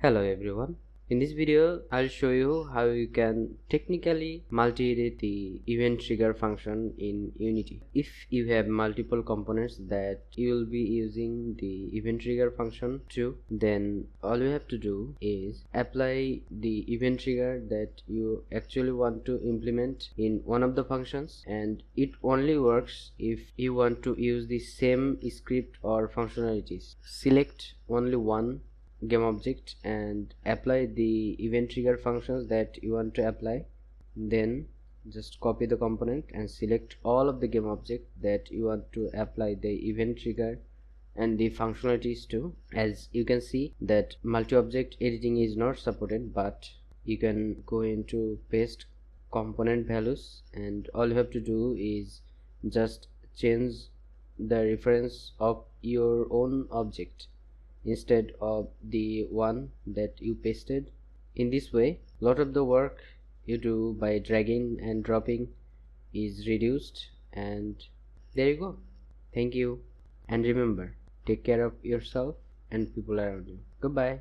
Hello everyone. In this video, I'll show you how you can technically multi-edit the event trigger function in Unity. If you have multiple components that you will be using the event trigger function to, then all you have to do is apply the event trigger that you actually want to implement in one of the functions, and it only works if you want to use the same script or functionalities. Select only one game object and apply the event trigger functions that you want to apply. Then just copy the component and select all of the game object that you want to apply the event trigger and the functionalities to. As you can see that multi-object editing is not supported, but you can go into paste component values, and all you have to do is just change the reference of your own object instead of the one that you pasted. In this way, a lot of the work you do by dragging and dropping is reduced, and there you go. Thank you, and remember, take care of yourself and people around you. Goodbye.